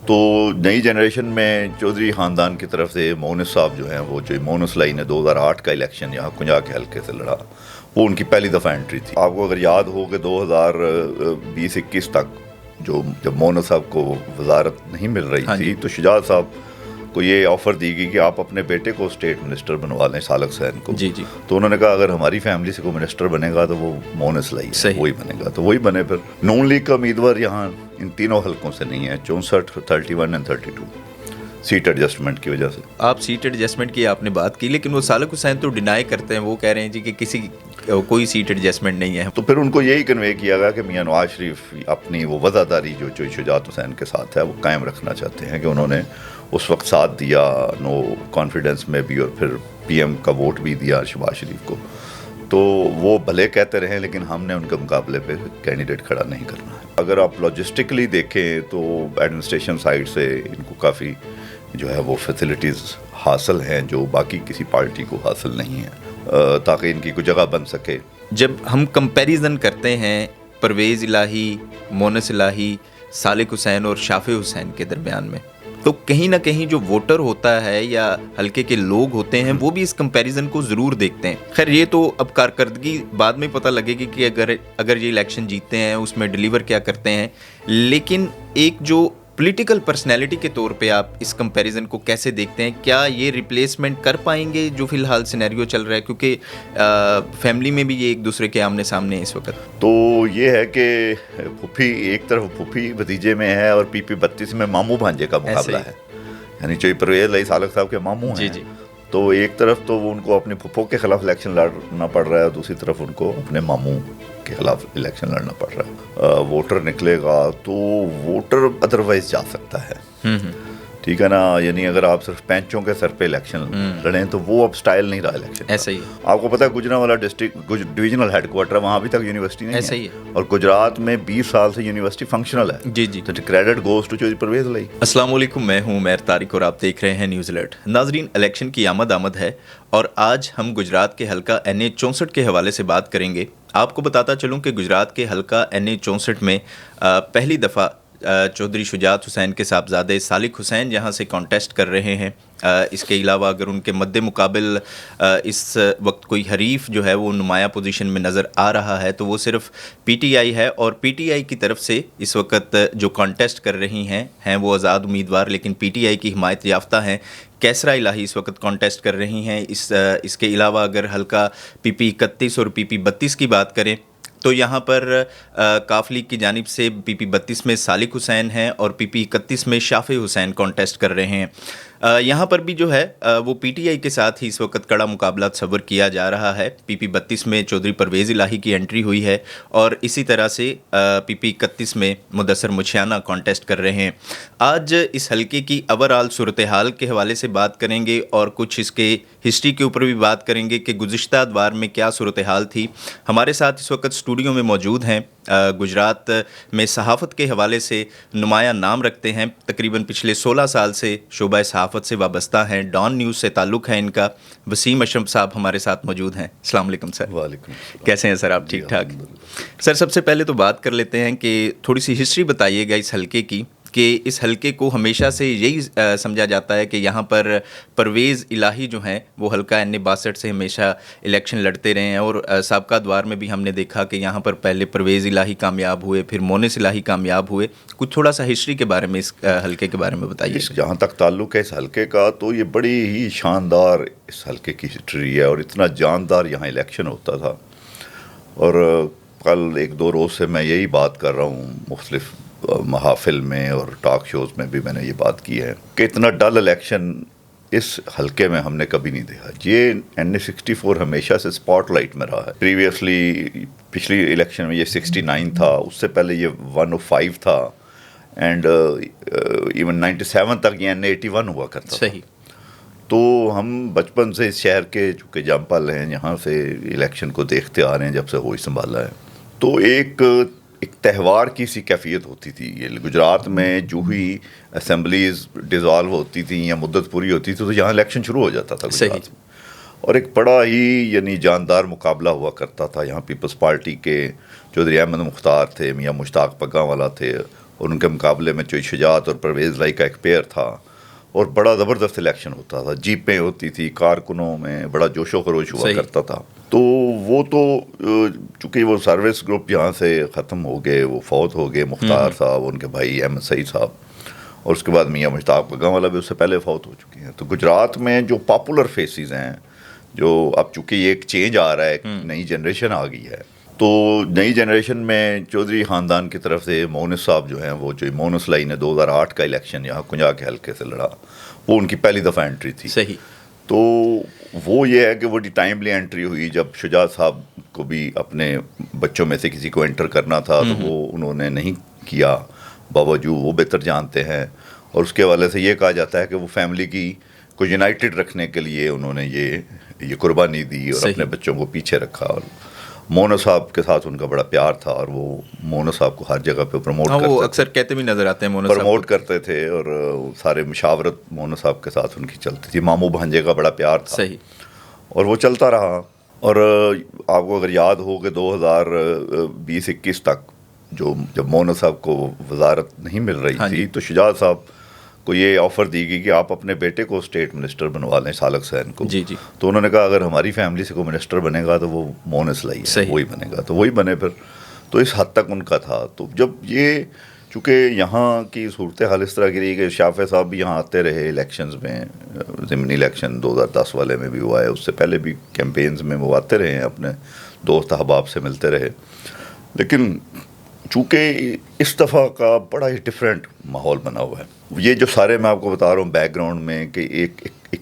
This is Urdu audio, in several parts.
تو نئی جنریشن میں چودھری خاندان کی طرف سے مونس صاحب جو ہیں، وہ جو مونس لائی نے 2008 کا الیکشن یہاں کنجا کے حلقے سے لڑا، وہ ان کی پہلی دفعہ انٹری تھی. آپ کو اگر یاد ہو کہ 2020-21 تک جب مونس صاحب کو وزارت نہیں مل رہی تھی تو شجاعت صاحب کو یہ آفر دی گئی کہ آپ اپنے بیٹے کو اسٹیٹ منسٹر بنوا لیں، سالک حسین کو. تو انہوں نے کہا اگر ہماری فیملی سے کوئی منسٹر بنے گا تو وہ مونس لائی وہی بنے گا، تو وہی بنے. پھر نون لیگ کا امیدوار یہاں ان تینوں حلقوں سے نہیں ہے، 64, 31 اور 32 سیٹ ایڈجسٹمنٹ کی وجہ سے. آپ سیٹ ایڈجسٹمنٹ کی آپ نے بات کی، لیکن وہ سالک حسین تو ڈینائی کرتے ہیں، وہ کہہ رہے ہیں جی کہ کوئی سیٹ ایڈجسٹمنٹ نہیں ہے. تو پھر ان کو یہی کنوے کیا گیا کہ میاں نواز شریف اپنی وہ وفاداری جو شجاعت حسین کے ساتھ ہے وہ قائم رکھنا چاہتے ہیں، کہ انہوں نے اس وقت ساتھ دیا نو کانفیڈنس میں بھی، اور پھر پی ایم کا ووٹ بھی دیا شہباز شریف کو. تو وہ بھلے کہتے رہے لیکن ہم نے ان کے مقابلے پہ کینڈیڈیٹ کھڑا نہیں کرنا ہے. اگر آپ لاجسٹکلی دیکھیں تو ایڈمنسٹریشن سائڈ سے ان کو کافی جو ہے وہ فیسلٹیز حاصل ہیں جو باقی کسی پارٹی کو حاصل نہیں ہیں، تاکہ ان کی کوئی جگہ بن سکے. جب ہم کمپیریزن کرتے ہیں پرویز الہی، مونس الہی، سالک حسین اور شافع حسین کے درمیان میں، تو کہیں نہ کہیں جو ووٹر ہوتا ہے یا حلقے کے لوگ ہوتے ہیں وہ بھی اس کمپیریزن کو ضرور دیکھتے ہیں. خیر یہ تو اب کارکردگی بعد میں پتہ لگے گی کہ اگر یہ الیکشن جیتتے ہیں اس میں ڈیلیور کیا کرتے ہیں، لیکن ایک جو پولیٹیکل پرسنالٹی کے طور پہ آپ اس کمپیریزن کو کیسے دیکھتے ہیں؟ کیا یہ ریپلیسمنٹ کر پائیں گے جو فی الحال سینیریو چل رہا ہے، کیونکہ فیملی میں بھی یہ ایک دوسرے کے آمنے سامنے ہیں اس وقت؟ تو یہ ہے کہ پھوپھی ایک طرف پھوپھی بھتیجے میں ہے اور PP 32 میں ماموں بھانجے کا مقابلہ ہے، یعنی جو پرویز الہی سالک صاحب کے ماموں ہیں. تو ایک طرف تو ان کو اپنے پھپھو کے خلاف الیکشن لڑنا پڑ رہا ہے، دوسری طرف ان کو اپنے ماموں کے خلاف الیکشن لڑنا پڑ رہا ہے. ووٹر نکلے گا تو ووٹر ادروائز جا سکتا ہے، ٹھیک ہے نا. یعنی اگر آپ صرف پینچوں کے سر پہ الیکشن لڑیں تو وہ اب سٹائل نہیں رہا الیکشن. ایسا ہی آپ کو پتا ہے Gujranwala district divisional headquarter وہاں ابھی تک یونیورسٹی نہیں ایسا ہی ہے، اور گجرات میں 20 سال سے یونیورسٹی فنکشنل ہے. جی تو credit goes to Chaudhry Pervaiz Elahi. السلام علیکم، میں ہوں عمیر طارق اور آپ دیکھ رہے ہیں نیوز الرٹ. ناظرین، الیکشن کی آمد ہے اور آج ہم گجرات کے حلقہ NA 64 کے حوالے سے بات کریں گے. آپ کو بتاتا چلوں کہ گجرات کے حلقہ NA 64 میں پہلی دفعہ چودھری شجاعت حسین کے صاحبزادے سالک حسین یہاں سے کانٹیسٹ کر رہے ہیں. اس کے علاوہ اگر ان کے مد مقابل اس وقت کوئی حریف جو ہے وہ نمایاں پوزیشن میں نظر آ رہا ہے تو وہ صرف PTI ہے، اور PTI کی طرف سے اس وقت جو کانٹیسٹ کر رہی ہیں وہ آزاد امیدوار لیکن PTI کی حمایت یافتہ ہیں. کیسرا الہی اس وقت کانٹیسٹ کر رہی ہیں. اس کے علاوہ اگر حلقہ PP 31 اور PP 32 کی بات کریں تو یہاں پر کاف لیگ کی جانب سے PP 32 میں سالک حسین ہیں اور PP 31 میں شافع حسین کانٹیسٹ کر رہے ہیں. یہاں پر بھی جو ہے وہ PTI کے ساتھ ہی اس وقت کڑا مقابلہ تصور کیا جا رہا ہے. PP 32 میں چودھری پرویز الہی کی انٹری ہوئی ہے اور اسی طرح سے PP 31 میں مدثر مچھیانہ کانٹیسٹ کر رہے ہیں. آج اس حلقے کی اوورآل صورتحال کے حوالے سے بات کریں گے اور کچھ اس کے ہسٹری کے اوپر بھی بات کریں گے کہ گزشتہ ادوار میں کیا صورتحال تھی. ہمارے ساتھ اس وقت اسٹوڈیو میں موجود ہیں، گجرات میں صحافت کے حوالے سے نمایاں نام رکھتے ہیں، تقریباً پچھلے 16 سال سے شعبہ صحافت سے وابستہ ہیں، ڈان نیوز سے تعلق ہے ان کا. وسیم اشرف صاحب ہمارے ساتھ موجود ہیں. السلام علیکم سر. وعلیکم السلام. کیسے ہیں سر آپ؟ ٹھیک ٹھاک. سر سب سے پہلے تو بات کر لیتے ہیں کہ تھوڑی سی ہسٹری بتائیے گا اس حلقے کی، کہ اس حلقے کو ہمیشہ سے یہی سمجھا جاتا ہے کہ یہاں پر پرویز الہی جو ہیں وہ حلقہ NA 62 سے ہمیشہ الیکشن لڑتے رہے ہیں، اور سابقہ ادوار میں بھی ہم نے دیکھا کہ یہاں پر پہلے پرویز الہی کامیاب ہوئے، پھر مونس الہی کامیاب ہوئے. کچھ تھوڑا سا ہسٹری کے بارے میں اس حلقے کے بارے میں بتائیے. جہاں تک تعلق ہے اس حلقے کا تو یہ بڑی ہی شاندار اس حلقے کی ہسٹری ہے، اور اتنا جاندار یہاں الیکشن ہوتا تھا. اور کل 1-2 روز سے میں یہی بات کر رہا ہوں، مختلف محافل میں اور ٹاک شوز میں بھی میں نے یہ بات کی ہے کہ اتنا ڈل الیکشن اس حلقے میں ہم نے کبھی نہیں دیکھا. یہ NA 64 ہمیشہ سے اسپاٹ لائٹ میں رہا ہے. پریویسلی پچھلی الیکشن میں یہ 69 تھا، اس سے پہلے یہ 105 تھا، اینڈ ایون 97 تک یہ NA 81 ہوا کرتا تھا. صحیح. تو ہم بچپن سے اس شہر کے چونکہ جم پل ہیں، یہاں سے الیکشن کو دیکھتے آ رہے ہیں جب سے ہوش سنبھالا ہے. تو ایک تہوار کی سی کیفیت ہوتی تھی. یہ گجرات میں جو ہی اسمبلیز ڈیزالو ہوتی تھیں یا مدت پوری ہوتی تھی تو یہاں الیکشن شروع ہو جاتا تھا گجرات میں، اور ایک بڑا ہی یعنی جاندار مقابلہ ہوا کرتا تھا. یہاں پیپلز پارٹی کے چودھری احمد مختار تھے، میاں مشتاق پگاں والا تھے، اور ان کے مقابلے میں چوئی شجاعت اور پرویز لائی کا ایک پیئر تھا اور بڑا زبردست الیکشن ہوتا تھا، جیپیں ہوتی تھی، کارکنوں میں بڑا جوش و خروش ہوا کرتا تھا. تو وہ تو چونکہ وہ سروس گروپ یہاں سے ختم ہو گئے، وہ فوت ہو گئے، مختار صاحب، ان کے بھائی احمد سعید صاحب، اور اس کے بعد میاں مشتاق بگم والا بھی اس سے پہلے فوت ہو چکے ہیں. تو گجرات میں جو پاپولر فیسز ہیں، جو اب چونکہ یہ ایک چینج آ رہا ہے، ایک نئی جنریشن آ گئی ہے، تو نئی جنریشن میں چودھری خاندان کی طرف سے مونس صاحب جو ہیں، وہ جو مونس لائی نے 2008 کا الیکشن یہاں کنجا کے حلقے سے لڑا، وہ ان کی پہلی دفعہ انٹری تھی. صحیح. تو وہ یہ ہے کہ وہ ٹائملی انٹری ہوئی جب شجاعت صاحب کو بھی اپنے بچوں میں سے کسی کو انٹر کرنا تھا، تو وہ انہوں نے نہیں کیا، باوجود وہ بہتر جانتے ہیں. اور اس کے حوالے سے یہ کہا جاتا ہے کہ وہ فیملی کی کو یونائٹڈ رکھنے کے لیے انہوں نے یہ قربانی دی اور اپنے بچوں کو پیچھے رکھا. اور مونس صاحب کے ساتھ ان کا بڑا پیار تھا، اور وہ مونس صاحب کو ہر جگہ پہ پروموٹ کرتے تھے، اکثر کہتے بھی نظر آتے ہیں مونس صاحب پروموٹ کرتے تھے، اور سارے مشاورت مونس صاحب کے ساتھ ان کی چلتی تھی. ماموں بھانجے کا بڑا پیار تھا. صحیح. اور وہ چلتا رہا. اور آپ کو اگر یاد ہو کہ 2020-21 تک جب مونس صاحب کو وزارت نہیں مل رہی تھی، تو شجاعت صاحب کو یہ آفر دی گئی کہ آپ اپنے بیٹے کو اسٹیٹ منسٹر بنوا لیں، سالک حسین کو. تو انہوں نے کہا اگر ہماری فیملی سے کوئی منسٹر بنے گا تو وہ مونس لائی ہے، وہی بنے گا. تو وہی بنے پھر. تو اس حد تک ان کا تھا. تو جب یہ چونکہ یہاں کی صورتحال اس طرح کی رہی کہ شافع صاحب بھی یہاں آتے رہے الیکشنز میں، ضمنی الیکشن 2010 والے میں بھی ہوا ہے، اس سے پہلے بھی کیمپینز میں وہ آتے رہے ہیں، اپنے دوست احباب سے ملتے رہے. لیکن چونکہ اس دفعہ کا بڑا ہی ڈفرینٹ ماحول بنا ہوا ہے. یہ جو سارے میں آپ کو بتا رہا ہوں بیک گراؤنڈ میں، کہ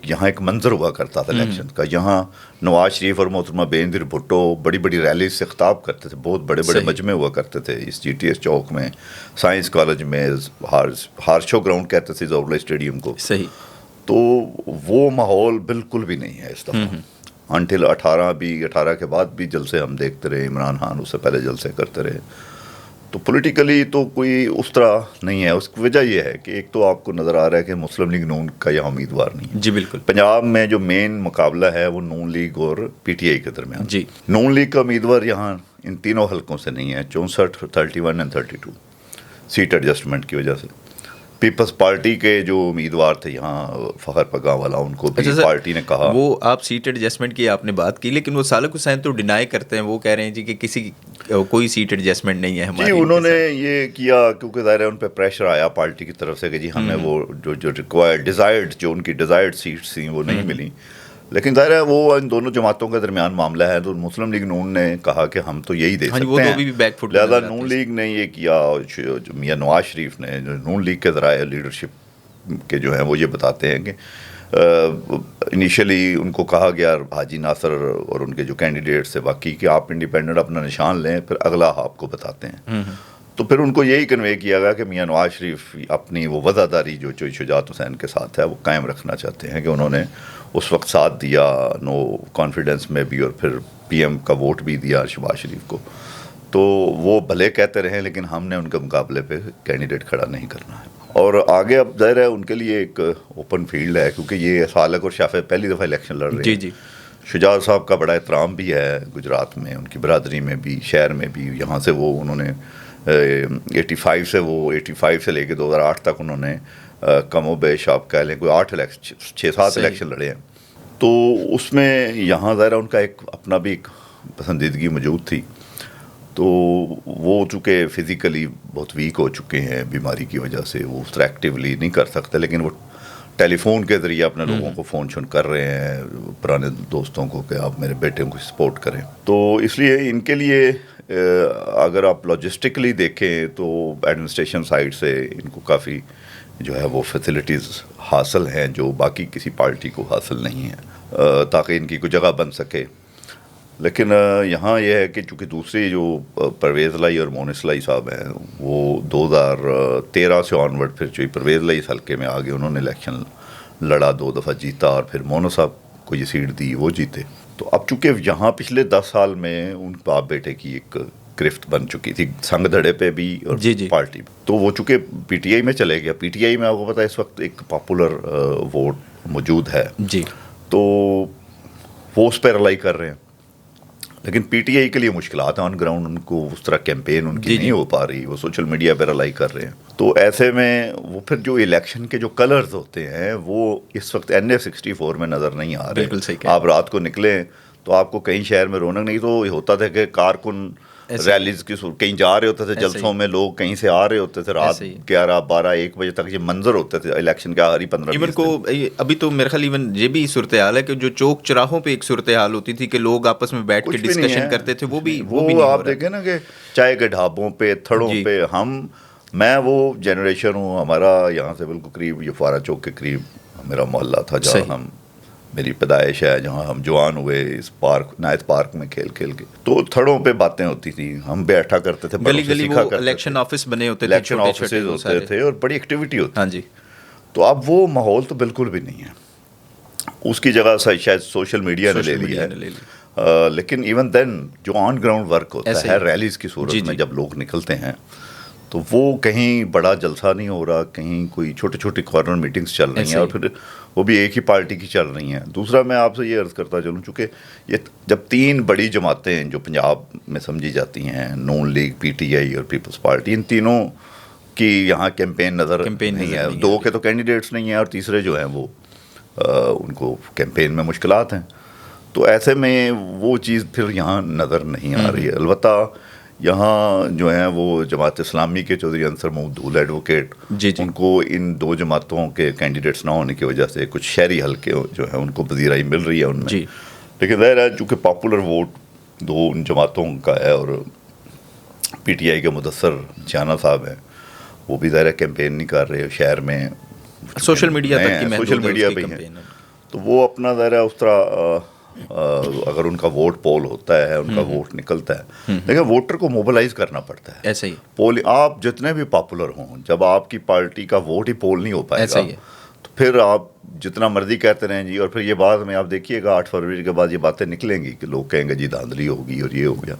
یہاں ایک منظر ہوا کرتا تھا الیکشن کا. یہاں نواز شریف اور محترمہ بینظیر بھٹو بڑی بڑی ریلیز سے خطاب کرتے تھے، بہت بڑے بڑے مجمع ہوا کرتے تھے، اس جی ٹی ایس چوک میں، سائنس کالج میں، ہارشو گراؤنڈ کہتے تھے زورلہ اسٹیڈیم کو. صحیح. تو وہ ماحول بالکل بھی نہیں ہے اس دفعہ. انٹل 18 کے بعد بھی جلسے ہم دیکھتے رہے، عمران خان اس سے پہلے جلسے کرتے رہے. تو پولیٹیکلی تو کوئی اس طرح نہیں ہے. اس کی وجہ یہ ہے کہ ایک تو آپ کو نظر آ رہا ہے کہ مسلم لیگ نون کا یہاں امیدوار نہیں ہے. جی بالکل. پنجاب میں جو مین مقابلہ ہے وہ نون لیگ اور پی ٹی آئی کے درمیان. جی. نون لیگ کا امیدوار یہاں ان تینوں حلقوں سے نہیں ہے، 64, 31 اور 32 سیٹ ایڈجسٹمنٹ کی وجہ سے. پیپلز پارٹی کے جو امیدوار تھے یہاں فخر پگا والا، ان کو بھی پارٹی نے کہا. وہ آپ سیٹ ایڈجسٹمنٹ کی آپ نے بات کی، لیکن وہ سالک حسین تو ڈینائی کرتے ہیں، وہ کہہ رہے ہیں جی کہ کوئی سیٹ ایڈجسٹمنٹ نہیں ہے ہماری. جی انہوں نے یہ کیا کیونکہ ظاہر ہے ان پہ پریشر آیا پارٹی کی طرف سے کہ جی ہمیں وہ جو ریکوائرڈ ڈیزائرڈ جو ان کی ڈیزائرڈ سیٹس تھیں وہ نہیں ملی. لیکن ظاہر ہے وہ ان دونوں جماعتوں کے درمیان معاملہ ہے. تو مسلم لیگ نون نے کہا کہ ہم تو یہی دے سکتے ہیں، لہٰذا نون لیگ نے یہ کیا. میاں نواز شریف نے جو نون لیگ کے ذرائع لیڈرشپ کے جو ہیں وہ یہ بتاتے ہیں کہ انیشلی ان کو کہا گیا حاجی ناصر اور ان کے جو کینڈیڈیٹس تھے باقی کہ آپ انڈیپینڈنٹ اپنا نشان لیں، پھر اگلا آپ کو بتاتے ہیں. تو پھر ان کو یہی کنوے کیا گیا کہ میاں نواز شریف اپنی وہ وفاداری جو چوئی شجاعت حسین کے ساتھ ہے وہ قائم رکھنا چاہتے ہیں، کہ انہوں نے اس وقت ساتھ دیا نو کانفیڈنس میں بھی، اور پھر پی ایم کا ووٹ بھی دیا شہباز شریف کو. تو وہ بھلے کہتے رہیں لیکن ہم نے ان کے مقابلے پہ کینڈیڈیٹ کھڑا نہیں کرنا ہے. اور آگے اب ظاہر ہے ان کے لیے ایک اوپن فیلڈ ہے، کیونکہ یہ سالک اور شافع پہلی دفعہ الیکشن لڑ رہے ہیں. جی. شجاعت صاحب کا بڑا احترام بھی ہے گجرات میں، ان کی برادری میں بھی، شہر میں بھی. یہاں سے وہ انہوں نے 85 سے لے کے 2008 تک انہوں نے کم و بیش آپ کہہ لیں کوئی 6-7 الیکشن لڑے ہیں. تو اس میں یہاں ظاہر ان کا ایک اپنا بھی ایک پسندیدگی موجود تھی. تو وہ چونکہ فزیکلی بہت ویک ہو چکے ہیں بیماری کی وجہ سے، وہ اس طرح ایکٹیولی نہیں کر سکتے، لیکن وہ ٹیلی فون کے ذریعے اپنے لوگوں کو فون کر رہے ہیں، پرانے دوستوں کو، کہ آپ میرے بیٹے کو سپورٹ کریں. تو اس لیے ان کے لیے اگر آپ لاجسٹکلی دیکھیں تو ایڈمنسٹریشن سائڈ سے ان کو کافی جو ہے وہ فیسلٹیز حاصل ہیں جو باقی کسی پارٹی کو حاصل نہیں ہیں، تاکہ ان کی کوئی جگہ بن سکے. لیکن یہاں یہ ہے کہ چونکہ دوسری جو پرویز لائی اور مونس لائی صاحب ہیں وہ 2013 سے آنورڈ پھر جو پرویز لائی اس حلقے میں آگے انہوں نے الیکشن لڑا، 2 دفعہ جیتا، اور پھر مونس صاحب کو یہ سیٹ دی، وہ جیتے. تو اب چونکہ یہاں پچھلے 10 سال میں ان باپ بیٹے کی ایک گرفت بن چکی تھی سنگ دھڑے پہ بھی اور پارٹی بھی. تو وہ چونکہ پی ٹی آئی میں چلے گیا. پی ٹی آئی میں آپ کو پتہ ہے اس وقت ایک پاپولر ووٹ موجود ہے. جی. تو وہ اس پہ رلائی کر رہے ہیں. لیکن پی ٹی آئی کے لیے مشکلات ہیں آن گراؤنڈ، ان کو اس طرح کیمپین ان کی نہیں ہو پا رہی، وہ سوشل میڈیا پہ رلائی کر رہے ہیں. تو ایسے میں وہ پھر جو الیکشن کے جو کلرز ہوتے ہیں وہ اس وقت NA-64 میں نظر نہیں آ رہے. بالکل صحیح. آپ رات کو نکلیں تو آپ کو کہیں شہر میں رونق نہیں، تو ہوتا تھا کہ کارکن ریلیز کی کہیں جا رہے ہوتے تھے جلسوں میں، لوگ کہیں سے آ رہے ہوتے تھے، رات 11 12 1 بجے تک یہ منظر ہوتے تھے الیکشن کے آخری 15 ایون کو. ابھی تو میرے خیال ایون یہ بھی صورتحال ہے کہ جو چوک چراہوں پہ ایک صورتحال ہوتی تھی کہ لوگ آپس میں بیٹھ کے ڈسکشن کرتے تھے، وہ آپ دیکھیں نا کہ چائے کے ڈھابوں پہ، تھڑوں پہ. میں وہ جنریشن ہوں، ہمارا یہاں سے بالکل قریب یہ فارا چوک کے قریب میرا محلہ تھا جہاں میری پیدائش ہے، جہاں ہم جوان ہوئے اس پارک نایت پارک میں کھیل کھیل کے. تو تھڑوں پہ باتیں ہوتی تھیں، ہم بیٹھا کرتے تھے، گلی گلی وہ الیکشن آفس بنے ہوتے تھے، الیکشن آفسز ہوتے تھے اور بڑی ایکٹیویٹی ہوتی. ہاں جی. تو اب وہ ماحول تو بالکل بھی نہیں ہے، اس کی جگہ شاید سوشل میڈیا نے لے لیا ہے. لیکن ایون دین جو آن گراؤنڈ ورک ہوتا ہے ریلیز کی صورت میں جب لوگ نکلتے ہیں تو وہ کہیں بڑا جلسہ نہیں ہو رہا، کہیں کوئی چھوٹی چھوٹی کارنر میٹنگز چل رہی ہیں اور پھر وہ بھی ایک ہی پارٹی کی چل رہی ہیں. دوسرا میں آپ سے یہ عرض کرتا چلوں، چونکہ یہ جب 3 بڑی جماعتیں جو پنجاب میں سمجھی جاتی ہیں، نون لیگ، پی ٹی آئی اور پیپلز پارٹی، ان تینوں کی یہاں کیمپین نظر نہیں ہے. 2 کے تو کینڈیڈیٹس نہیں ہیں اور تیسرے جو ہیں وہ ان کو کیمپین میں مشکلات ہیں. تو ایسے میں وہ چیز پھر یہاں نظر نہیں آ رہی ہے. البتہ یہاں جو ہیں وہ جماعت اسلامی کے چودھری انصر محمود دھول ایڈوکیٹ، ان کو ان 2 جماعتوں کے کینڈیڈیٹس نہ ہونے کی وجہ سے کچھ شہری حلقے جو ہیں ان کو پذیرائی مل رہی ہے ان میں. لیکن ظاہر ہے چونکہ پاپولر ووٹ 2 ان جماعتوں کا ہے اور پی ٹی آئی کے مدثر جانا صاحب ہیں، وہ بھی ظاہر کیمپین نہیں کر رہے شہر میں، سوشل میڈیا پہ ہیں. تو وہ اپنا ظاہر ہے اس طرح اگر ان کا ووٹ پول ہوتا ہے، ان کا ووٹ نکلتا ہے، لیکن ووٹر کو موبلائز کرنا پڑتا ہے. ایسا ہی آپ جتنے بھی پاپولر ہوں، جب آپ کی پارٹی کا ووٹ ہی پول نہیں ہو پائے گا تو پھر آپ جتنا مرضی کہتے رہیں جی. اور پھر یہ بات میں آپ دیکھیے گا 8 فروری کے بعد یہ باتیں نکلیں گی کہ لوگ کہیں گے جی دھاندلی ہوگی اور یہ ہو گیا.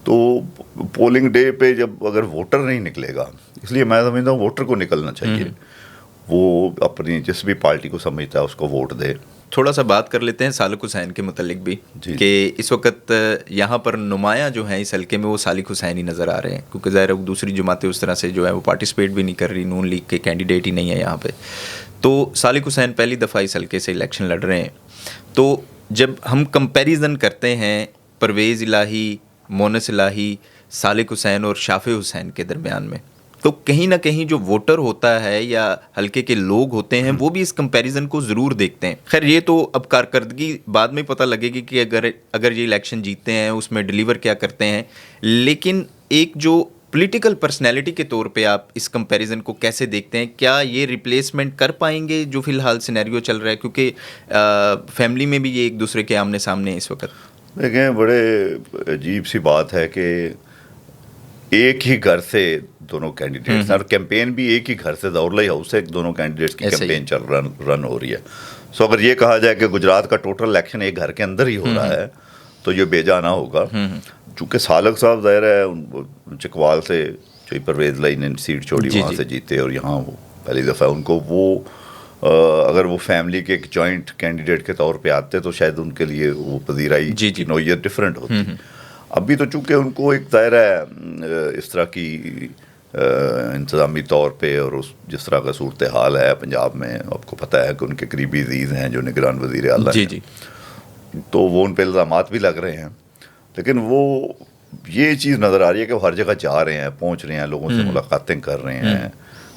تو پولنگ ڈے پہ جب اگر ووٹر نہیں نکلے گا، اس لیے میں سمجھتا ہوں ووٹر کو نکلنا چاہیے، وہ اپنی جس بھی پارٹی کو سمجھتا ہے اس کو ووٹ دے. تھوڑا سا بات کر لیتے ہیں سالک حسین کے متعلق بھی کہ اس وقت یہاں پر نمایاں جو ہیں اس حلقے میں وہ سالک حسین ہی نظر آ رہے ہیں، کیونکہ ظاہر ہے دوسری جماعتیں اس طرح سے جو ہے وہ پارٹیسپیٹ بھی نہیں کر رہی، نون لیگ کے کینڈیڈیٹ ہی نہیں ہے یہاں پہ. تو سالک حسین پہلی دفعہ اس حلقے سے الیکشن لڑ رہے ہیں. تو جب ہم کمپیریزن کرتے ہیں پرویز الہی، مونس الہی، سالک حسین اور شافع حسین کے درمیان میں، تو کہیں نہ کہیں جو ووٹر ہوتا ہے یا حلقے کے لوگ ہوتے ہیں وہ بھی اس کمپیریزن کو ضرور دیکھتے ہیں. خیر یہ تو اب کارکردگی بعد میں پتہ لگے گی کہ اگر یہ الیکشن جیتتے ہیں اس میں ڈیلیور کیا کرتے ہیں. لیکن ایک جو پولیٹیکل پرسنالٹی کے طور پہ آپ اس کمپیریزن کو کیسے دیکھتے ہیں؟ کیا یہ ریپلیسمنٹ کر پائیں گے جو فی الحال سینیریو چل رہا ہے؟ کیونکہ فیملی میں بھی یہ ایک دوسرے کے آمنے سامنے اس وقت. دیکھیں بڑے عجیب سی بات ہے کہ ایک ہی گھر سے دونوں کینڈیڈیٹس اور کیمپین بھی ایک ہی گھر سے ظہور ہاؤس سے دونوں کینڈیڈیٹس کی کیمپین رن ہو رہی ہے. سو اگر یہ کہا جائے کہ گجرات کا ٹوٹل الیکشن ایک گھر کے اندر ہی ہو رہا ہے تو یہ بے جا نہ ہوگا. چونکہ سالک صاحب ظاہر ہے چکوال سے جو پرویز الہی نے سیٹ چھوڑی وہاں سے جیتے اور یہاں وہ پہلی دفعہ ان کو وہ اگر وہ فیملی کے ایک جوائنٹ کینڈیڈیٹ کے طور پہ آتے تو شاید ان کے لیے وہ پذیرائی کی نوعیت ڈفرینٹ ہوتی. ابھی تو چونکہ ان کو ایک ظاہر ہے اس طرح کی انتظامی طور پہ اور جس طرح کا صورتحال ہے پنجاب میں، آپ کو پتہ ہے کہ ان کے قریبی عزیز ہیں جو نگران وزیر اعلیٰ ہیں، تو وہ ان پہ الزامات بھی لگ رہے ہیں. لیکن وہ یہ چیز نظر آ رہی ہے کہ وہ ہر جگہ جا رہے ہیں، پہنچ رہے ہیں، لوگوں سے ملاقاتیں کر رہے ہیں،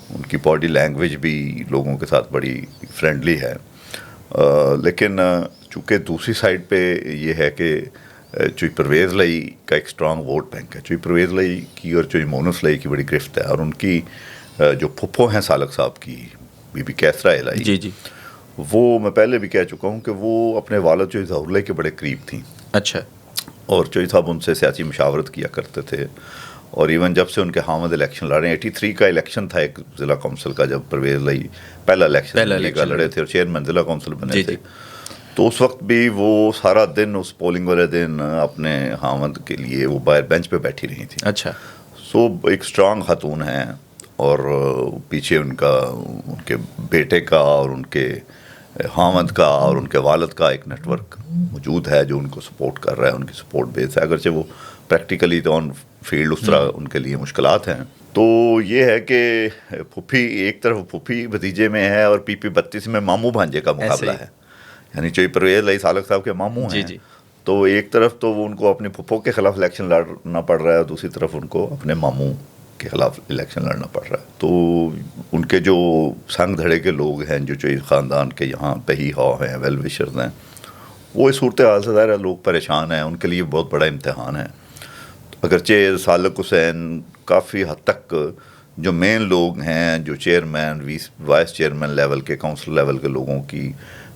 ان کی باڈی لینگویج بھی لوگوں کے ساتھ بڑی فرینڈلی ہے. لیکن چونکہ دوسری سائڈ پہ یہ ہے کہ چوئی پرویز الہی کا ایک اسٹرانگ ووٹ بینک ہے، چوئی پرویز الہی کی اور چوئی مونس الہی کی بڑی گرفت ہے. اور ان کی جو پھپھو ہیں سالک صاحب کی بی بی کیسرا الہی، وہ میں پہلے بھی کہہ چکا ہوں کہ وہ اپنے والد چوئی ظہور الہی کے بڑے قریب تھیں. اچھا. اور چوئی صاحب ان سے سیاسی مشاورت کیا کرتے تھے. اور ایون جب سے ان کے حامد الیکشن لڑ رہے ہیں، 83 کا الیکشن تھا ایک ضلع کونسل کا، جب پرویز الہی پہلا الیکشن لڑے تھے اور چیئرمین ضلع کونسل بنے تھے، تو اس وقت بھی وہ سارا دن اس پولنگ والے دن اپنے حامد کے لیے وہ باہر بینچ پہ بیٹھی رہی تھی. اچھا. سو ایک اسٹرانگ خاتون ہیں اور پیچھے ان کے بیٹے کا اور ان کے حامد کا اور ان کے والد کا ایک نیٹ ورک موجود ہے جو ان کو سپورٹ کر رہا ہے، ان کی سپورٹ بیس ہے، اگرچہ وہ پریکٹیکلی تو آن فیلڈ اس طرح ان کے لیے مشکلات ہیں. تو یہ ہے کہ پھوپھی ایک طرف پھوپھی بھتیجے میں ہے اور پی پی 32 میں ماموں بھانجے کا مقابلہ ہے، یعنی چوئی پرویز علی سالک صاحب کے ماموں ہیں. تو ایک طرف تو وہ ان کو اپنے پھپھو کے خلاف الیکشن لڑنا پڑ رہا ہے اور دوسری طرف ان کو اپنے ماموں کے خلاف الیکشن لڑنا پڑ رہا ہے. تو ان کے جو سنگ دھڑے کے لوگ ہیں جو چوئی خاندان کے یہاں پہی ہاؤ ہیں، ویل وشرز ہیں، وہ اس صورتحال سے ظاہر ہے لوگ پریشان ہیں، ان کے لیے بہت بڑا امتحان ہے. اگرچہ سالک حسین کافی حد تک جو مین لوگ ہیں، جو چیئرمین وائس چیئرمین لیول کے، کونسل لیول کے لوگوں کی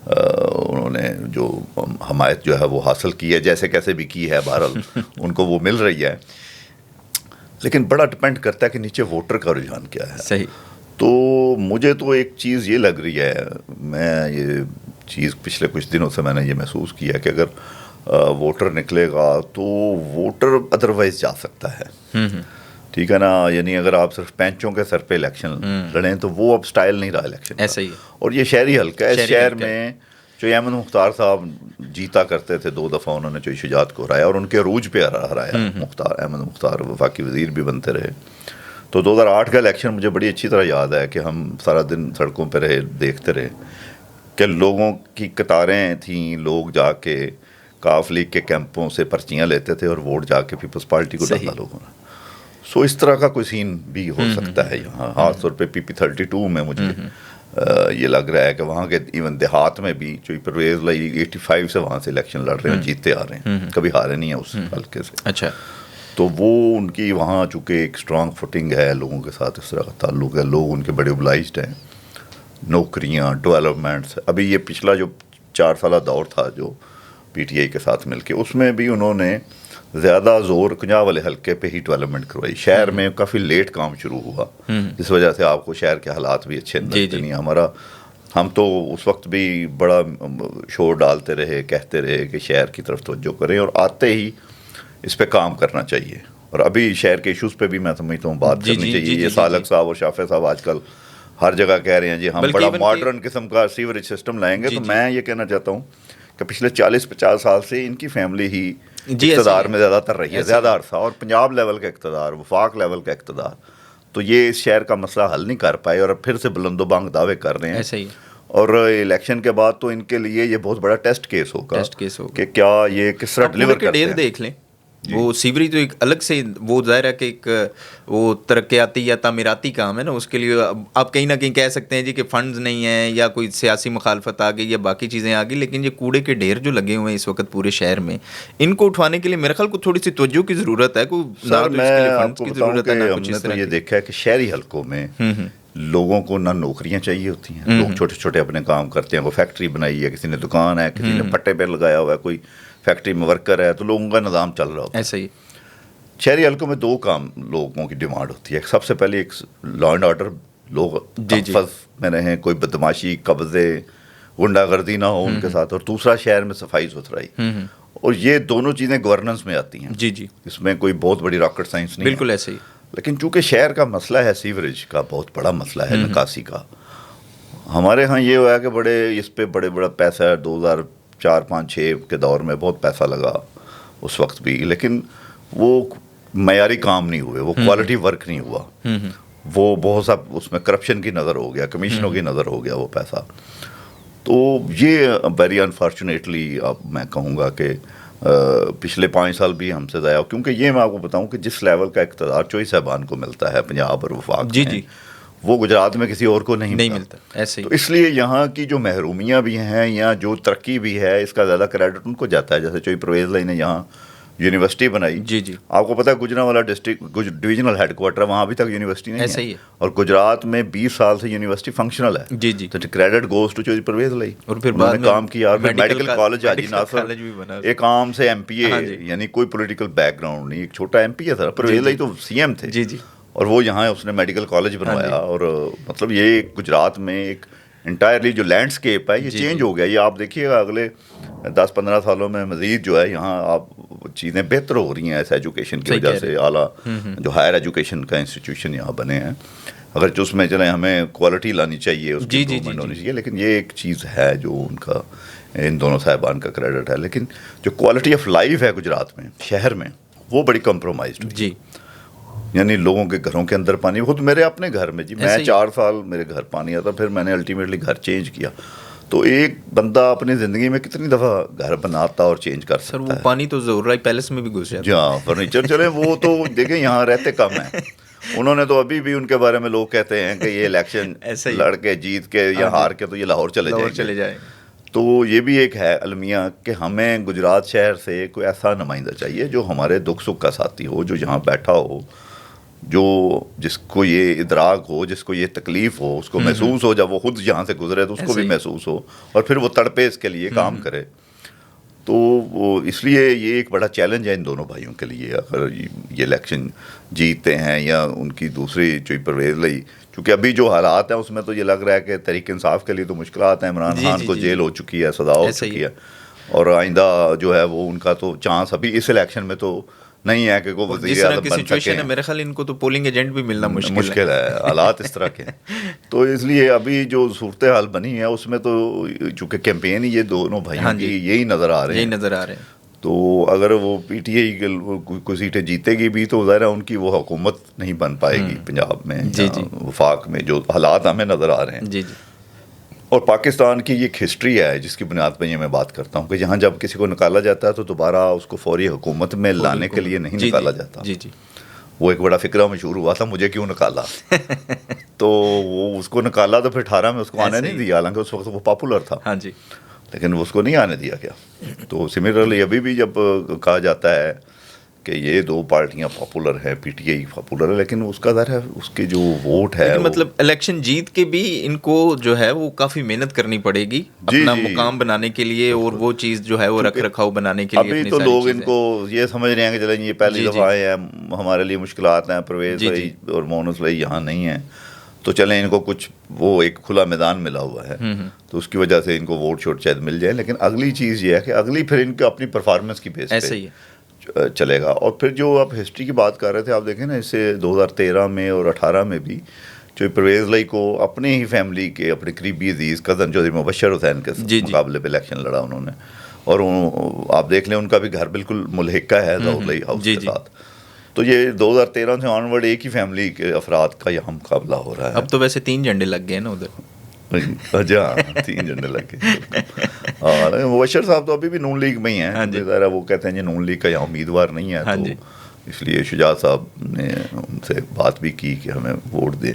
انہوں نے جو حمایت جو ہے وہ حاصل کی ہے، جیسے کیسے بھی کی ہے، بہرحال ان کو وہ مل رہی ہے. لیکن بڑا ڈپینڈ کرتا ہے کہ نیچے ووٹر کا رجحان کیا ہے. صحیح. تو مجھے تو ایک چیز یہ لگ رہی ہے، میں یہ چیز پچھلے کچھ دنوں سے میں نے یہ محسوس کیا کہ اگر ووٹر نکلے گا تو ووٹر ادروائز جا سکتا ہے. ٹھیک ہے نا، یعنی اگر آپ صرف پینچوں کے سر پہ الیکشن لڑیں تو وہ اب سٹائل نہیں رہا الیکشن کا. ایسا ہی ہے. اور یہ شہری حلقہ ہے، اس شہر میں جو احمد مختار صاحب جیتا کرتے تھے 2 دفعہ، انہوں نے چوئی شجاعت کو ہرایا اور ان کے عروج پہ ہرایا. احمد مختار وفاقی وزیر بھی بنتے رہے. تو 2008 کا الیکشن مجھے بڑی اچھی طرح یاد ہے کہ ہم سارا دن سڑکوں پہ رہے، دیکھتے رہے کہ لوگوں کی قطاریں تھیں، لوگ جا کے کاف لیگ کے کیمپوں سے پرچیاں لیتے تھے اور ووٹ جا کے پیپلز پارٹی کو ڈالا لوگوں نے. سو اس طرح کا کوئی سین بھی ہو سکتا ہے یہاں، خاص طور پہ پی پی 32 میں مجھے یہ لگ رہا ہے کہ وہاں کے ایون دیہات میں بھی جو پرویز لائی 85 سے وہاں سے الیکشن لڑ رہے ہیں، جیتتے آ رہے ہیں، کبھی ہارے نہیں ہیں اس حلقے سے. اچھا. تو وہ ان کی وہاں چونکہ ایک اسٹرانگ فوٹنگ ہے، لوگوں کے ساتھ اس طرح کا تعلق ہے، لوگ ان کے بڑے اوبلائزڈ ہیں. نوکریاں، ڈیولپمنٹس، ابھی یہ پچھلا جو 4 سالہ دور تھا جو پی ٹی آئی کے ساتھ مل کے، اس میں بھی انہوں نے زیادہ زور کنجا والے حلقے پہ ہی ڈیولپمنٹ کروائی. شہر میں کافی لیٹ کام شروع ہوا، جس وجہ سے آپ کو شہر کے حالات بھی اچھے نہیں. ہم تو اس وقت بھی بڑا شور ڈالتے رہے، کہتے رہے کہ شہر کی طرف توجہ کریں اور آتے ہی اس پہ کام کرنا چاہیے. اور ابھی شہر کے ایشوز پہ بھی میں سمجھتا ہوں بات کرنی چاہیے. یہ سالک صاحب اور شافع صاحب آج کل ہر جگہ کہہ رہے ہیں جی ہم بڑا ماڈرن قسم کا سیوریج سسٹم لائیں گے. تو میں یہ کہنا چاہتا ہوں کہ پچھلے 40-50 سال سے ان کی فیملی ہی اقتدار میں زیادہ تر رہی ہے، زیادہ عرصہ، اور پنجاب لیول کا اقتدار، وفاق لیول کا اقتدار. تو یہ اس شہر کا مسئلہ حل نہیں کر پائے اور اب پھر سے بلند و بانگ دعوے کر رہے ہیں. اور الیکشن کے بعد تو ان کے لیے یہ بہت بڑا ٹیسٹ کیس ہوگا کہ کیا یہ کس طرح ڈیلیور کرتے ہیں. دیکھ لیں وہ سیوری تو ایک الگ سے وہ ظاہر ہے کہ ایک وہ ترقیاتی یا تعمیراتی کام ہے نا، اس کے لیے آپ کہیں نہ کہیں کہہ سکتے ہیں جی کہ فنڈز نہیں ہیں یا کوئی سیاسی مخالفت آ گئی یا باقی چیزیں آ گئی. لیکن یہ کوڑے کے ڈھیر جو لگے ہوئے ہیں اس وقت پورے شہر میں، ان کو اٹھوانے کے لیے میرے خیال کو تھوڑی سی توجہ کی ضرورت ہے. ہم نے تو یہ دیکھا ہے کہ شہری حلقوں میں لوگوں کو نہ نوکریاں چاہیے ہوتی ہیں، لوگ چھوٹے چھوٹے اپنے کام کرتے ہیں. وہ فیکٹری بنائی ہے، کسی نے دکان ہے، کسی نے پٹے پہ لگایا ہوا ہے، کوئی فیکٹری میں ورکر ہے، تو لوگوں کا نظام چل رہا ہوتا ہے. ایسا ہی شہری حلقوں میں 2 کام لوگوں کی ڈیمانڈ ہوتی ہے. سب سے پہلے ایک لا اینڈ آرڈر، لوگ تحفظ میں رہیں، کوئی بدماشی، قبضے، غنڈہ گردی نہ ہو ان کے ساتھ. اور دوسرا شہر میں صفائی ستھرائی. اور یہ دونوں چیزیں گورننس میں آتی ہیں. جی اس میں کوئی بہت بڑی راکٹ سائنس نہیں. بالکل ایسے ہی. لیکن چونکہ شہر کا مسئلہ ہے، سیوریج کا بہت بڑا مسئلہ ہے، نکاسی کا. ہمارے ہاں یہ ہوا ہے کہ اس پہ بڑا پیسہ 2004-5-6 کے دور میں بہت پیسہ لگا اس وقت بھی، لیکن وہ معیاری کام نہیں ہوئے، وہ کوالٹی ورک نہیں ہوا. وہ بہت سا اس میں کرپشن کی نظر ہو گیا، کمیشنوں کی نظر ہو گیا وہ پیسہ. تو یہ ویری انفارچونیٹلی اب میں کہوں گا کہ پچھلے 5 سال بھی ہم سے ضائع، کیونکہ یہ میں آپ کو بتاؤں کہ جس لیول کا اقتدار چوئی صاحبان کو ملتا ہے پنجاب اور وفاق میں، وہ گجرات میں کسی اور کو نہیں ملتا. ایسے تو اس لیے یہاں کی جو محرومیاں بھی ہیں یا جو ترقی بھی ہے، اس کا زیادہ کریڈٹ ان کو جاتا ہے. جیسے چوئی پرویز لائی نے یہاں یونیورسٹی بنائی. آپ کو پتا ہے Gujranwala district divisional headquarter, وہاں ابھی تک یونیورسٹی نہیں ہے. اور گجرات میں 20 سال سے یونیورسٹی فنکشنل ہے. تو کریڈٹ گوز ٹو چوئی پرویز لائی، اور پھر بعد میں کام کیا. اور پھر میڈیکل کالج حاجی ناصر، ایک عام سے ایم پی اے، یعنی کوئی پولیٹیکل بیک گراؤنڈ نہیں، ایک چھوٹا ایم پی اے تھا. پرویز لائی تو سی ایم تھے، اور وہ یہاں اس نے میڈیکل کالج بنوایا. اور مطلب یہ گجرات میں ایک انٹائرلی جو لینڈسکیپ ہے یہ چینج ہو گیا. یہ آپ دیکھیے گا اگلے 10-15 سالوں میں مزید جو ہے یہاں آپ چیزیں بہتر ہو رہی ہیں اس ایجوکیشن کی وجہ سے. اعلیٰ جو ہائر ایجوکیشن کا انسٹیٹیوشن یہاں بنے ہیں. اگر جو اس میں چلیں ہمیں کوالٹی لانی چاہیے، اس کی جی امپرومنٹ ہونی چاہیے، لیکن یہ ایک چیز ہے جو ان کا ان دونوں صاحبان کا کریڈٹ ہے. لیکن جو کوالٹی آف لائف ہے گجرات میں، شہر میں، وہ بڑی کمپرومائزڈ ہوئی. جی یعنی لوگوں کے گھروں کے اندر پانی، خود میرے اپنے گھر میں جی میں 4 سال میرے گھر پانی آتا، پھر میں نے الٹیمیٹلی گھر چینج کیا. تو ایک بندہ اپنی زندگی میں کتنی دفعہ گھر بناتا اور چینج کر سر، سکتا وہ ہے. پانی تو ضرور رہا پیلس میں بھی گھس جاتا جی ہاں، فرنیچر چلے وہ تو دیکھیں یہاں رہتے کم ہیں. انہوں نے تو ابھی بھی ان کے بارے میں لوگ کہتے ہیں کہ یہ الیکشن ایسا ہی لڑ کے جیت کے یا ہار کے تو یہ لاہور چلے جائیں گے. تو یہ بھی ایک ہے المیہ کہ ہمیں گجرات شہر سے کوئی ایسا نمائندہ چاہیے جو ہمارے دکھ سکھ کا ساتھی ہو، جو یہاں بیٹھا ہو، جو جس کو یہ ادراک ہو، جس کو یہ تکلیف ہو، اس کو محسوس ہو، جب وہ خود یہاں سے گزرے تو اس کو بھی محسوس ہو، اور پھر وہ تڑپے اس کے لیے کام کرے. تو وہ اس لیے یہ ایک بڑا چیلنج ہے ان دونوں بھائیوں کے لیے. اگر یہ الیکشن جیتتے ہیں یا ان کی دوسری جو پرویز لئی، چونکہ ابھی جو حالات ہیں اس میں تو یہ لگ رہا ہے کہ تحریک انصاف کے لیے تو مشکلات ہیں. عمران خان کو جیل ہو چکی ہے، سزا ہو چکی ہے، اور آئندہ جو ہے وہ ان کا تو چانس ابھی اس الیکشن میں تو نہیں ہے کہ کوئی وزیر اعظم بن سکے. میرے خیال ان کو تو پولنگ ایجنٹ بھی ملنا مشکل ہے، حالات اس طرح کے ہیں. تو اس لیے ابھی جو صورتحال بنی ہے اس میں تو چونکہ کیمپین ہی یہ دونوں بھائیوں کی یہی نظر آ رہے ہیں. تو اگر وہ پی ٹی آئی کوئی سیٹیں جیتے گی بھی تو ظاہر ہے ان کی وہ حکومت نہیں بن پائے گی پنجاب میں، وفاق میں جو حالات ہمیں نظر آ رہے ہیں. اور پاکستان کی یہ ایک ہسٹری ہے جس کی بنیاد پہ یہ میں بات کرتا ہوں کہ جہاں جب کسی کو نکالا جاتا ہے تو دوبارہ اس کو فوری حکومت میں لانے کے لیے نہیں نکالا جاتا. وہ ایک بڑا فکرہ مشہور ہوا تھا، مجھے کیوں نکالا. تو وہ اس کو نکالا تو پھر 18 میں اس کو آنے نہیں دیا، حالانکہ اس وقت وہ پاپولر تھا، لیکن اس کو نہیں آنے دیا گیا. تو سملرلی ابھی بھی جب کہا جاتا ہے کہ یہ دو پارٹیاں پاپولر ہیں، پی ٹی آئی پاپولر ہے، لیکن اس کا ظاہر ہے اس کے جو ووٹ ہے، مطلب الیکشن جیت کے بھی ان کو جو ہے وہ کافی محنت کرنی پڑے گی اپنا مقام بنانے کے لیے، اور وہ چیز جو ہے وہ رکھ رکھاؤ بنانے کے لیے. ابھی تو لوگ ان کو یہ سمجھ رہے ہیں کہ چلیں یہ پہلی دفعہ آئے ہیں، ہمارے لیے مشکلات ہیں، پرویز بھائی اور مونس بھائی یہاں نہیں ہیں، تو چلیں ان کو کچھ وہ ایک کھلا میدان ملا ہوا ہے تو اس کی وجہ سے ان کو ووٹ شوٹ شاید مل جائے. لیکن اگلی چیز یہ ہے کہ اگلی پھر ان کو اپنی پرفارمنس کی بیس پہ چلے گا. اور پھر جو آپ ہسٹری کی بات کر رہے تھے، آپ دیکھیں نا، اس سے 2013 میں اور 18 میں بھی جو پرویز لائی کو اپنے ہی فیملی کے اپنے قریبی عزیز کزن چودھری مبشر حسین کے مقابلے پہ الیکشن لڑا انہوں نے. اور آپ دیکھ لیں ان کا بھی گھر بالکل ملحقہ ہے ظہور لائی ہاؤس کے ساتھ. تو یہ 2013 سے آن ورڈ ایک ہی فیملی کے افراد کا یہاں مقابلہ ہو رہا ہے. اب تو ویسے 3 جھنڈے لگ گئے نا ادھر. ہاں 3 جھنڈے لگ گئے. مبشر صاحب تو ابھی بھی نون لیگ میں ہی ہیں، ظاہر وہ کہتے ہیں یہ نون لیگ کا یہاں امیدوار نہیں ہے، تو اس لیے شجاعت صاحب نے ان سے بات بھی کی کہ ہمیں ووٹ دیں.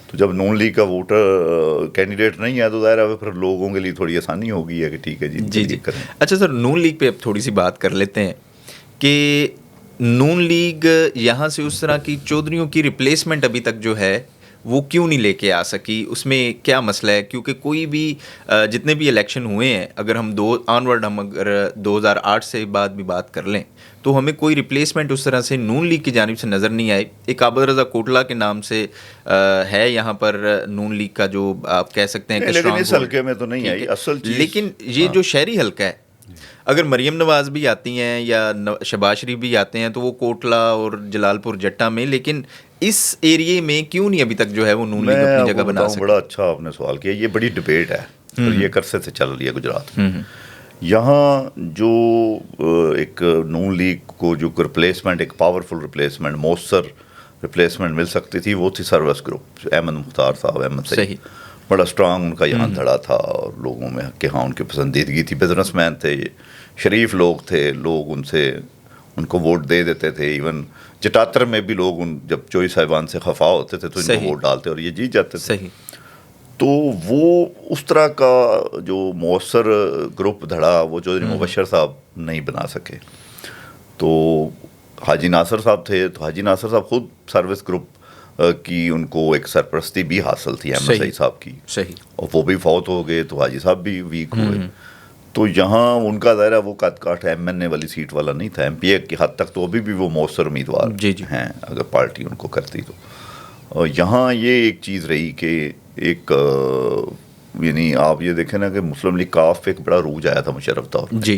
تو جب نون لیگ کا ووٹر کینڈیڈیٹ نہیں ہے تو ظاہر ہے پھر لوگوں کے لیے تھوڑی آسانی ہو گئی ہے کہ ٹھیک ہے جی کریں. اچھا سر، نون لیگ پہ اب تھوڑی سی بات کر لیتے ہیں کہ نون لیگ یہاں سے اس طرح کی چودھریوں کی ریپلیسمنٹ ابھی تک جو ہے وہ کیوں نہیں لے کے آ سکی؟ اس میں کیا مسئلہ ہے؟ کیونکہ کوئی بھی جتنے بھی الیکشن ہوئے ہیں، اگر ہم ہم اگر 2008 سے بعد بھی بات کر لیں تو ہمیں کوئی ریپلیسمنٹ اس طرح سے نون لیگ کی جانب سے نظر نہیں آئی. ایک عابد رضا کوٹلا کے نام سے ہے یہاں پر نون لیگ کا جو آپ کہہ سکتے ہیں کہ لیکن اس حلقے میں تو نہیں آئی اصل چیز. لیکن یہ جو شہری حلقہ ہے، اگر مریم نواز بھی آتی ہیں یا شہباز شریف بھی آتے ہیں تو وہ کوٹلا اور جلال پور جٹا میں، لیکن اس ایریے میں کیوں نہیں ابھی تک جو ہے وہ نون لیگ اپنی جگہ بنا سکتی؟ بڑا اچھا آپ نے سوال کیا. یہ بڑی ڈبیٹ ہے اور یہ عرصے سے چل رہی ہے گجرات میں. یہاں جو ایک نون لیگ کو جو ریپلیسمنٹ، ایک پاورفل ریپلیسمنٹ، مؤثر ریپلیسمنٹ مل سکتی تھی، وہ تھی سروس گروپ. احمد مختار صاحب، احمد صحیح، بڑا اسٹرانگ ان کا یہاں دھڑا تھا اور لوگوں میں کہ ہاں ان کی پسندیدگی تھی. بزنس مین تھے، شریف لوگ تھے، لوگ ان کو ووٹ دے دیتے تھے. ایون جٹاتر میں بھی لوگ جب چوئی صاحبان سے خفا ہوتے تھے تو ان کو ووٹ ڈالتے اور یہ جیت جاتے تھے. تو وہ اس طرح کا جو مؤثر گروپ دھڑا وہ چودھری مبشر صاحب نہیں بنا سکے. تو حاجی ناصر صاحب تھے، تو حاجی ناصر صاحب خود سروس گروپ کی ان کو ایک سرپرستی بھی حاصل تھی احمد صحیح صاحب کی، اور وہ بھی فوت ہو گئے تو حاجی صاحب بھی ویک ہوئے. تو یہاں ان کا ظاہر ہے وہ کٹ کاٹ ایم این اے والی سیٹ والا نہیں تھا. ایم پی اے کی حد تک تو ابھی بھی وہ مؤثر امیدوار ہیں اگر پارٹی ان کو کرتی تو. اور یہاں یہ ایک چیز رہی کہ ایک یعنی آپ یہ دیکھیں نا کہ مسلم لیگ کاف پہ ایک بڑا روج آیا تھا مشرف طور پہ.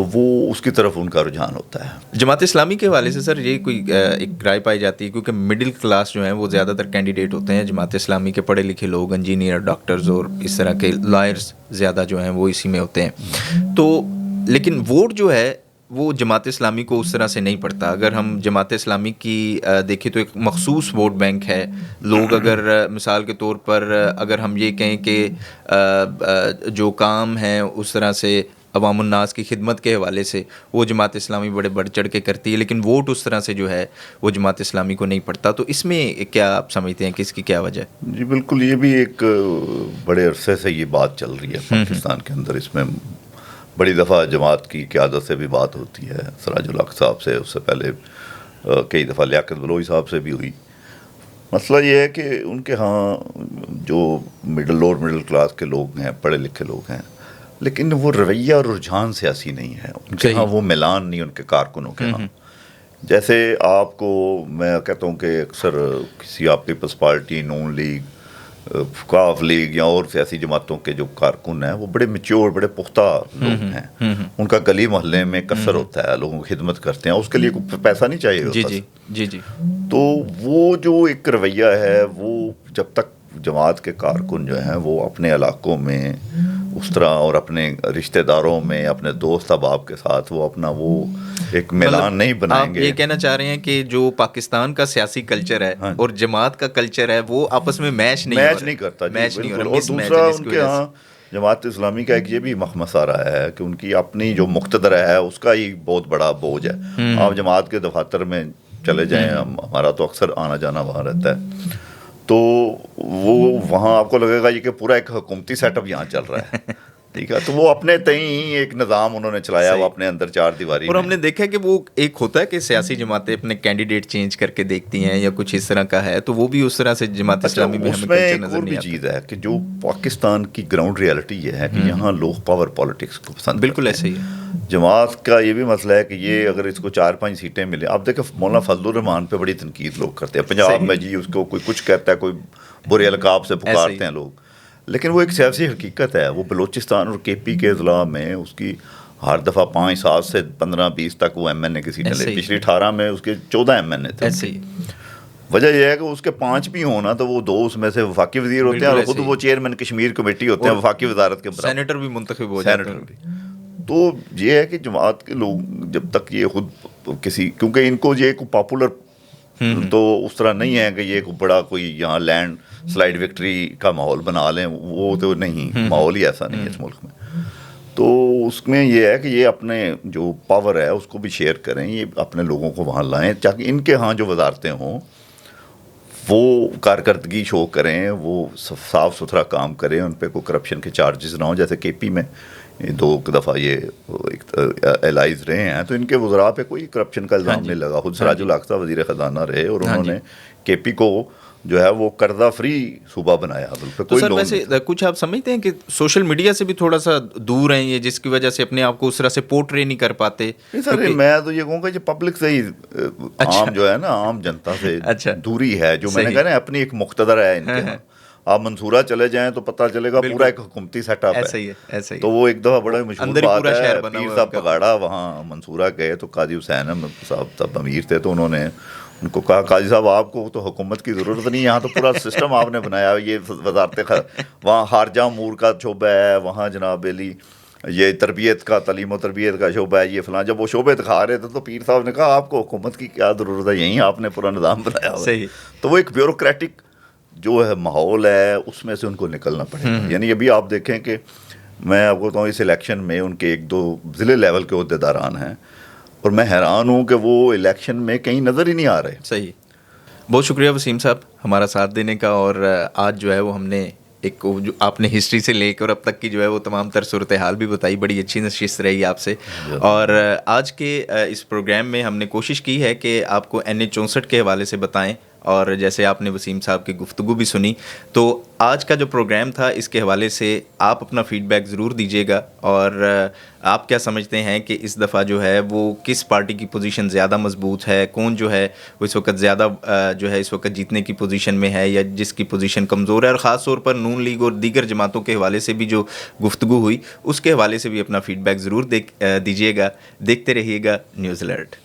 تو وہ اس کی طرف ان کا رجحان ہوتا ہے۔ جماعت اسلامی کے حوالے سے سر یہ کوئی ایک رائے پائی جاتی ہے کیونکہ مڈل کلاس جو ہیں وہ زیادہ تر کینڈیڈیٹ ہوتے ہیں جماعت اسلامی کے، پڑھے لکھے لوگ، انجینئر، ڈاکٹرز اور اس طرح کے لائرز زیادہ جو ہیں وہ اسی میں ہوتے ہیں، تو لیکن ووٹ جو ہے وہ جماعت اسلامی کو اس طرح سے نہیں پڑتا۔ اگر ہم جماعت اسلامی کی دیکھیں تو ایک مخصوص ووٹ بینک ہے، لوگ اگر مثال کے طور پر اگر ہم یہ کہیں کہ جو کام ہیں اس طرح سے عوام الناس کی خدمت کے حوالے سے وہ جماعت اسلامی بڑے بڑھ چڑھ کے کرتی ہے، لیکن ووٹ اس طرح سے جو ہے وہ جماعت اسلامی کو نہیں پڑتا، تو اس میں کیا آپ سمجھتے ہیں کہ اس کی کیا وجہ ہے؟ جی بالکل، یہ بھی ایک بڑے عرصے سے یہ بات چل رہی ہے پاکستان کے اندر۔ اس میں بڑی دفعہ جماعت کی قیادت سے بھی بات ہوتی ہے، سراج الحق صاحب سے، اس سے پہلے کئی دفعہ لیاقت بلوچ صاحب سے بھی ہوئی۔ مسئلہ یہ ہے کہ ان کے ہاں جو لوور مڈل کلاس کے لوگ ہیں، پڑھے لکھے لوگ ہیں، لیکن وہ رویہ اور رجحان سیاسی نہیں ہے ان کے ہاں، وہ میلان نہیں ان کے کارکنوں کے ہاں۔ جیسے آپ کو میں کہتا ہوں کہ اکثر کسی آپ پیپلز پارٹی، نون لیگ، کاف لیگ یا اور سیاسی جماعتوں کے جو کارکن ہیں وہ بڑے میچور، بڑے پختہ لوگ ہیں، ان کا گلی محلے میں کثر ہوتا ہے، لوگوں کی خدمت کرتے ہیں، اس کے لیے کوئی پیسہ نہیں چاہیے ہوتا۔ جی تو وہ جو ایک رویہ ہے، وہ جب تک جماعت کے کارکن جو ہیں وہ اپنے علاقوں میں اس طرح اور اپنے رشتہ داروں میں، اپنے دوست احباب کے ساتھ وہ اپنا وہ ایک میلان نہیں بنائیں گے۔ آپ یہ کہنا چاہ رہے ہیں کہ جو پاکستان کا سیاسی کلچر ہے اور جماعت کا کلچر ہے وہ آپس میں میچ نہیں کرتا۔ اور دوسرا ان کے ہاں جماعت اسلامی کا ایک یہ بھی مخمصہ رہا ہے کہ ان کی اپنی جو مقتدر ہے اس کا ہی بہت بڑا بوجھ ہے۔ آپ جماعت کے دفاتر میں چلے جائیں، ہمارا تو اکثر آنا جانا وہاں رہتا ہے، تو وہ وہاں آپ کو لگے گا یہ کہ پورا ایک حکومتی سیٹ اپ یہاں چل رہا ہے، ٹھیک ہے، تو وہ اپنے تئیں ایک نظام انہوں نے چلایا، وہ اپنے اندر چار دیواری۔ اور ہم نے دیکھا کہ وہ ایک ہوتا ہے کہ سیاسی جماعتیں اپنے کینڈیڈیٹ چینج کر کے دیکھتی ہیں یا کچھ اس طرح کا ہے، تو وہ بھی اس طرح سے جماعت اسلامی میں ہمیں کلچر نظر نہیں آتا۔ ایک اور بھی چیز ہے کہ جو پاکستان کی گراؤنڈ ریالٹی یہ ہے کہ یہاں لوگ پاور پالیٹکس کو پسند، بالکل ایسے ہی ہے۔ جماعت کا یہ بھی مسئلہ ہے کہ یہ اگر اس کو 4-5 سیٹیں ملیں، آپ دیکھیں مولانا فضل الرحمان پہ بڑی تنقید لوگ کرتے ہیں پنجاب میں، جی اس کو کوئی کچھ کہتا ہے، کوئی برے القاب سے پکارتے ہیں لوگ، لیکن وہ ایک سیاسی حقیقت ہے۔ وہ بلوچستان اور کے پی کے اضلاع میں اس کی ہر دفعہ 5-7 سے 15-20 تک وہ ایم این اے کی سیٹیں لے، پچھلی 18 میں اس کے 14 ایم این اے تھے۔ وجہ یہ ہے کہ اس کے 5 بھی ہونا تو وہ 2 اس میں سے وفاقی وزیر ہوتے ہیں اور خود وہ چیئرمین کشمیر کمیٹی ہوتے ہیں وفاقی وزارت کے، سینیٹر بھی منتخب ہو جاتے ہیں۔ تو یہ ہے کہ جماعت کے لوگ جب تک یہ خود کسی، کیونکہ ان کو یہ کوئی پاپولر تو اس طرح نہیں ہے کہ یہ بڑا کوئی یہاں لینڈ سلائڈ وکٹری کا ماحول بنا لیں، وہ تو نہیں، ماحول ہی ایسا نہیں ہے اس ملک میں۔ تو اس میں یہ ہے کہ یہ اپنے جو پاور ہے اس کو بھی شیئر کریں، یہ اپنے لوگوں کو وہاں لائیں تاکہ ان کے ہاں جو وزارتیں ہوں وہ کارکردگی شو کریں، وہ صاف ستھرا کام کریں، ان پہ کوئی کرپشن کے چارجز نہ ہوں۔ جیسے کے پی میں 2 دفعہ یہ الائز رہے ہیں تو ان کے وزراء پہ کوئی کرپشن کا الزام نہیں لگا۔ خود سراج الحق صاحب وزیر خزانہ رہے اور انہوں نے کے پی کو جو ہے وہ قرضہ فری صوبہ بنایا۔ تو سر ویسے کچھ آپ سمجھتے ہیں کہ سوشل میڈیا سے بھی تھوڑا سا دور ہیں یہ، جس کی وجہ سے اپنے آپ کو اس طرح سے پورٹری نہیں کر پاتے؟ سر میں تو یہ کہوں گا یہ پبلک سے ہی عام جو ہے نا، عام جنتا سے دوری ہے، جو میں نے کہا نا اپنی ایک مقتدر ہے ان کے ہاں۔ آپ منصورہ چلے جائیں تو پتہ چلے گا پورا ایک حکومتی سیٹ اپ ہے۔ تو وہ ایک دفعہ بڑا مشہور بات ہے، پیر صاحب پگاڑا وہاں منصورہ گئے تو قاضی حسین صاحب تب امیر تھے، تو انہوں نے ان کو کہا قاضی صاحب آپ کو تو حکومت کی ضرورت نہیں، یہاں تو پورا سسٹم آپ نے بنایا، یہ وزارت وہاں خارجہ امور کا شعبہ ہے، وہاں جناب علی یہ تربیت کا، تعلیم و تربیت کا شعبہ ہے، یہ فلاں۔ جب وہ شعبے دکھا رہے تھے تو پیر صاحب نے کہا آپ کو حکومت کی کیا ضرورت ہے، یہیں آپ نے پورا نظام بنایا ہوا ہے۔ تو وہ ایک بیوروکریٹک جو ہے ماحول ہے اس میں سے ان کو نکلنا پڑے گا۔ یعنی ابھی آپ دیکھیں کہ میں آپ کو بتاؤں اس الیکشن میں ان کے 1-2 ضلع لیول کے عہدیداران ہیں اور میں حیران ہوں کہ وہ الیکشن میں کہیں نظر ہی نہیں آ رہے۔ صحیح، بہت شکریہ وسیم صاحب ہمارا ساتھ دینے کا، اور آج جو ہے وہ ہم نے ایک جو آپ نے ہسٹری سے لے کر اب تک کی جو ہے وہ تمام تر صورتحال بھی بتائی، بڑی اچھی نشست رہی آپ سے۔ اور آج کے اس پروگرام میں ہم نے کوشش کی ہے کہ آپ کو NH 64 کے حوالے سے بتائیں، اور جیسے آپ نے وسیم صاحب کی گفتگو بھی سنی، تو آج کا جو پروگرام تھا اس کے حوالے سے آپ اپنا فیڈ بیک ضرور دیجیے گا، اور آپ کیا سمجھتے ہیں کہ اس دفعہ جو ہے وہ کس پارٹی کی پوزیشن زیادہ مضبوط ہے، کون جو ہے وہ اس وقت زیادہ جو ہے اس وقت جیتنے کی پوزیشن میں ہے، یا جس کی پوزیشن کمزور ہے، اور خاص طور پر نون لیگ اور دیگر جماعتوں کے حوالے سے بھی جو گفتگو ہوئی اس کے حوالے سے بھی اپنا فیڈ بیک ضرور دیجیے گا۔ دیکھتے رہیے گا نیوز الرٹ۔